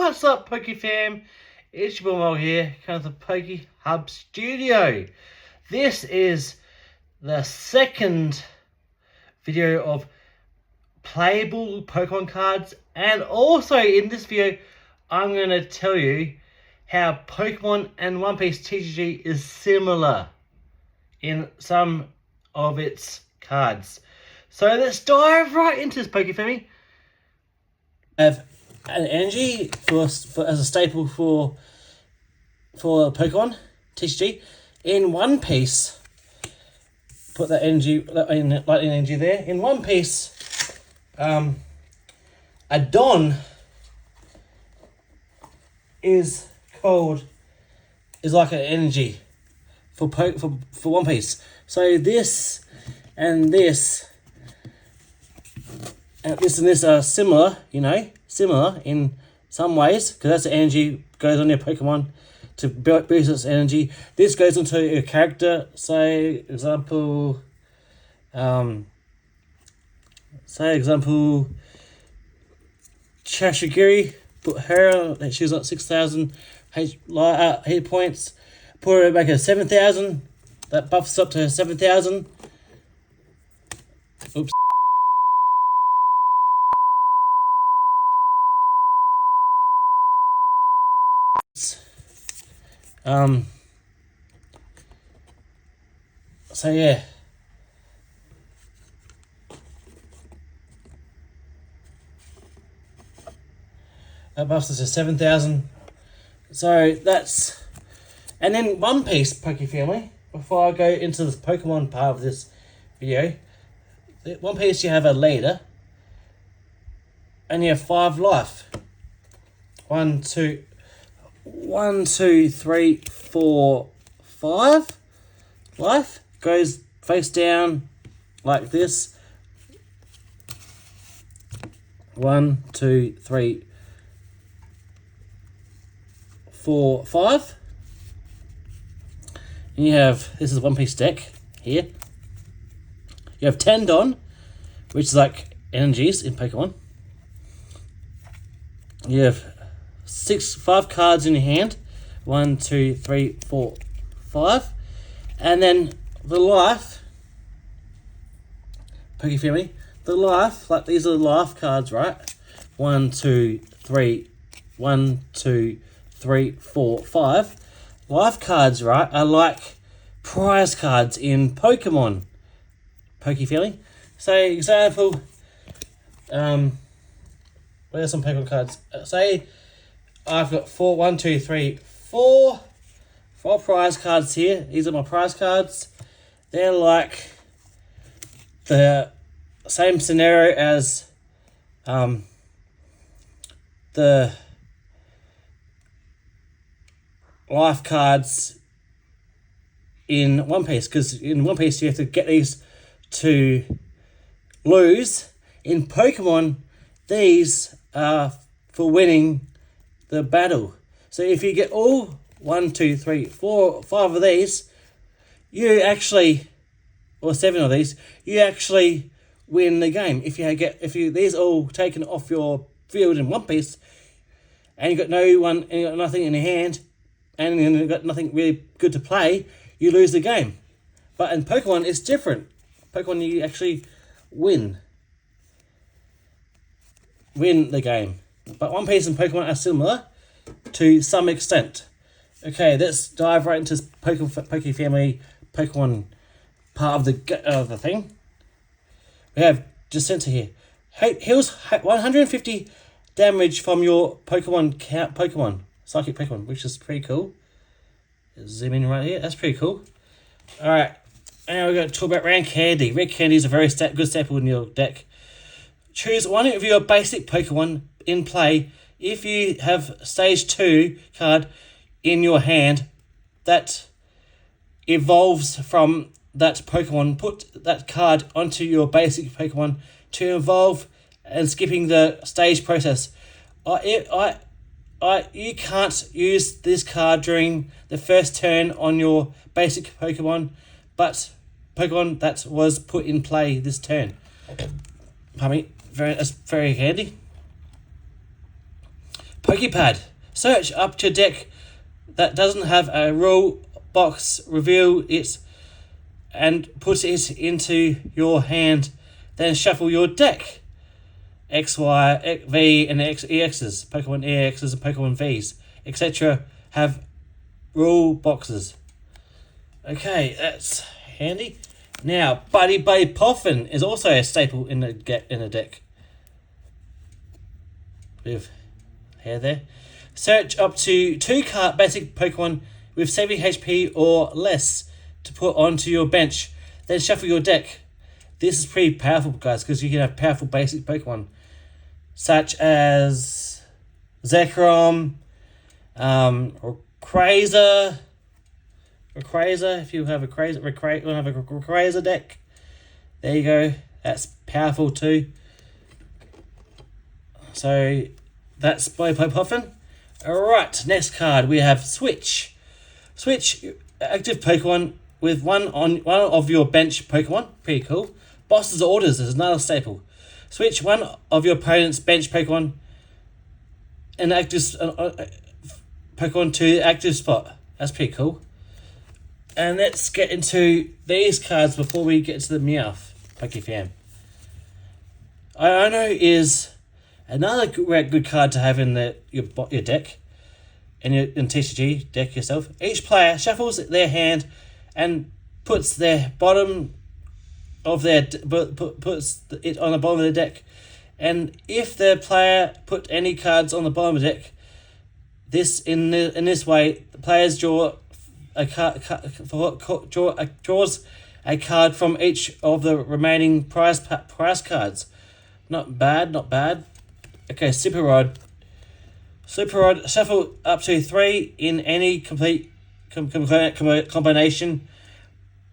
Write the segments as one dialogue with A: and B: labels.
A: What's up, Pokey fam? It's your boy Mo here, coming to the Pokey Hub Studio. This is the second video of playable Pokemon cards, and also in this video, I'm going to tell you how Pokemon and One Piece TCG is similar in some of its cards. So let's dive right into this, Pokey family. I have an energy for as a staple for Pokemon TCG. In One Piece, put that energy, lightning energy there. In One Piece, a Don is like an energy for One Piece. So this and this and this are similar, similar in some ways, because that's the energy goes on your Pokemon to boost its energy. This goes into your character. Say example, Chashigiri, put her, she was at 6,000 hit points. Put her back at 7,000. That buffs up to 7,000. Oops. So yeah. That buffs us to 7,000. So that's, and then One Piece, Poke family, before I go into the Pokemon part of this video, One Piece you have a leader, and you have 5 life. 1, 2, 3, 4, 5 life. Goes face down like this. 1, 2, 3, 4, 5. And you have, this is One Piece deck here. You have 10 Don, which is like energies in Pokemon. You have 5 cards in your hand. 1, 2, 3, 4, 5. And then the life, Poke family, the life, like these are the life cards, right? 1, 2, 3, 1, 2, 3, 4, 5. Life cards, right, are like prize cards in Pokemon. Poke family. So example, where's some Pokemon cards? Say I've got 4 prize cards here. These are my prize cards. They're like the same scenario as the life cards in One Piece, because in One Piece you have to get these to lose. In Pokemon, these are for winning the battle. So if you get all 1, 2, 3, 4, 5 of these, you actually, or 7 of these, you actually win the game. If you these all taken off your field in One Piece, and you got nothing in your hand, and you've got nothing really good to play, you lose the game. But in Pokemon, it's different. Pokemon, you actually win the game. But One Piece and Pokemon are similar to some extent. Okay, let's dive right into Poke family Pokemon part of the thing. We have Jacinta here. Heals 150 damage from your Pokemon, psychic Pokemon, which is pretty cool. Zoom in right here. That's pretty cool. All right, now we're going to talk about Rare Candy. Rare Candy is a very good staple in your deck. Choose one of your basic Pokemon in play. If you have Stage 2 card in your hand that evolves from that Pokemon, put that card onto your basic Pokemon to evolve, and skipping the stage process. You can't use this card during the first turn on your basic Pokemon, but Pokemon that was put in play this turn. Pardon me, that's very handy. Pokepad. Search up to a deck that doesn't have a rule box, reveal it and put it into your hand, then shuffle your deck. X, Y, V, and EXs, Pokemon EXs and Pokemon Vs, etc. have rule boxes. Okay, that's handy. Now, Buddy Poffin is also a staple in a deck. With hair there. Search up to 2 card basic Pokemon with 70 HP or less to put onto your bench. Then shuffle your deck. This is pretty powerful, guys, because you can have powerful basic Pokemon such as Zekrom, Rayquaza. If you have a Rayquaza deck, there you go. That's powerful too. So that's by Puffin. Alright, next card we have Switch. Switch active Pokemon with one of your bench Pokemon. Pretty cool. Boss's Orders is another staple. Switch one of your opponent's bench Pokemon and active Pokemon to active spot. That's pretty cool. And let's get into these cards before we get to the Meowth Pokefam. Iono is another good card to have in your deck, in TCG deck yourself. Each player shuffles their hand and puts their bottom of their puts it on the bottom of the deck, and if the player put any cards on the bottom of the deck, in this way, the players draws a card from each of the remaining prize cards. Not bad. Okay, Super Rod, shuffle up to 3 in any complete combination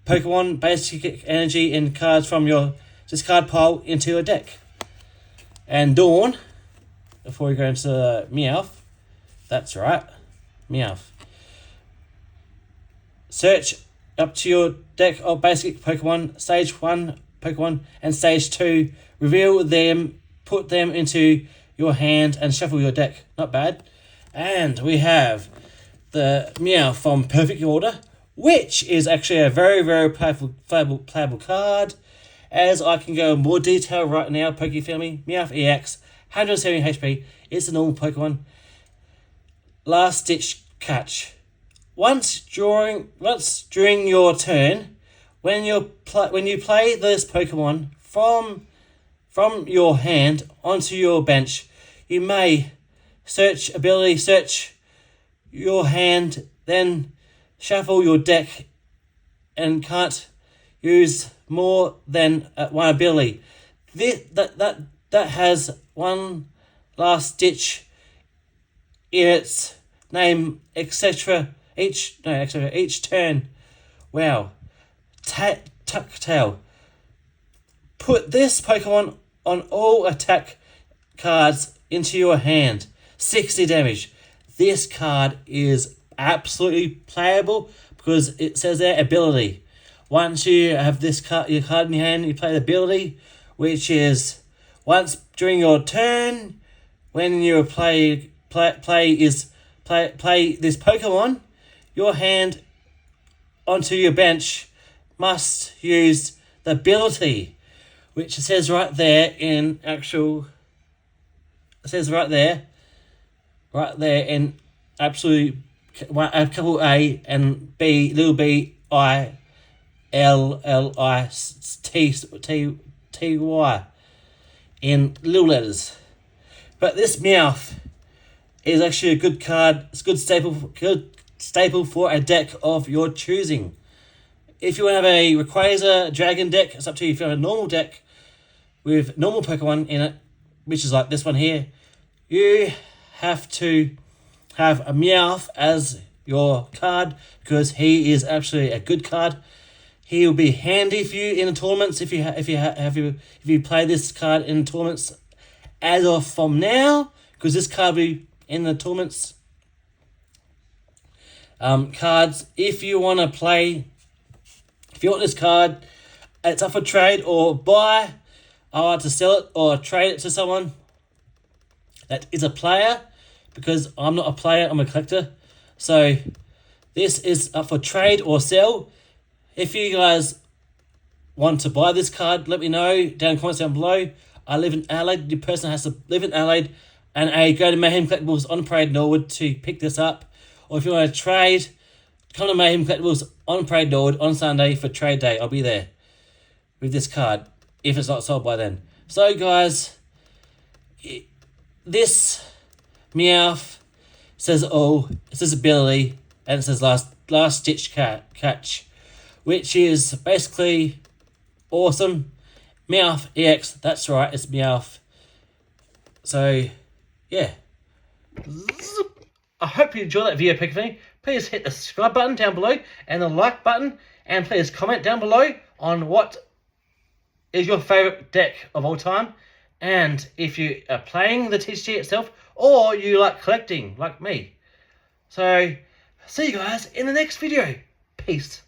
A: Pokemon basic energy and cards from your discard pile into a deck. And Dawn, before we go into Meowth, that's right, Meowth. Search up to your deck of basic Pokemon, Stage 1 Pokemon and Stage 2, reveal them, put them into your hand and shuffle your deck. Not bad. And we have the Meowth from Perfect Order, which is actually a very, very playable card. As I can go in more detail right now, Poke Family, Meowth EX, 170 HP, it's a normal Pokemon. Last Ditch Catch. Once during your turn, when you play this Pokemon from your hand onto your bench, you may search your hand, then shuffle your deck, and can't use more than one ability. That has one last ditch in its name, etc. Each turn. Wow. Tucktail. Put this Pokemon on all attack cards into your hand. 60 damage. This card is absolutely playable because it says there ability. Once you have your card in your hand, you play the ability, which is once during your turn, when you play this Pokemon, your hand onto your bench must use the ability, which it says right there in actual. It says right there in absolute capital A and B, little b I L L I T Y in little letters. But this Meowth is actually a good card. It's a good staple for a deck of your choosing. If you want to have a Rayquaza Dragon deck, it's up to you. If you have a normal deck with normal Pokemon in it, which is like this one here, you have to have a Meowth as your card because he is actually a good card. He will be handy for you in the tournaments if you play this card in tournaments as of from now, because this card will be in the tournaments. Cards, if you want this card, it's up for trade or buy, or to sell it or trade it to someone that is a player, because I'm not a player, I'm a collector. So this is up for trade or sell. If you guys want to buy this card, let me know down in the comments down below. I live in Adelaide. The person has to live in Adelaide and go to Mayhem Collectibles on Parade Norwood to pick this up. Or if you want to trade, come to Mayhem Collectibles on Parade Norwood on Sunday for trade day. I'll be there with this card if it's not sold by then. So guys, this Meowth says all. It says ability and it says last stitch catch, which is basically awesome. Meowth EX, that's right, it's Meowth. So yeah, I hope you enjoyed that video, Pokemon. Please hit the subscribe button down below and the like button, and please comment down below on what is your favourite deck of all time, and if you are playing the TCG itself or you like collecting like me. So see you guys in the next video. Peace.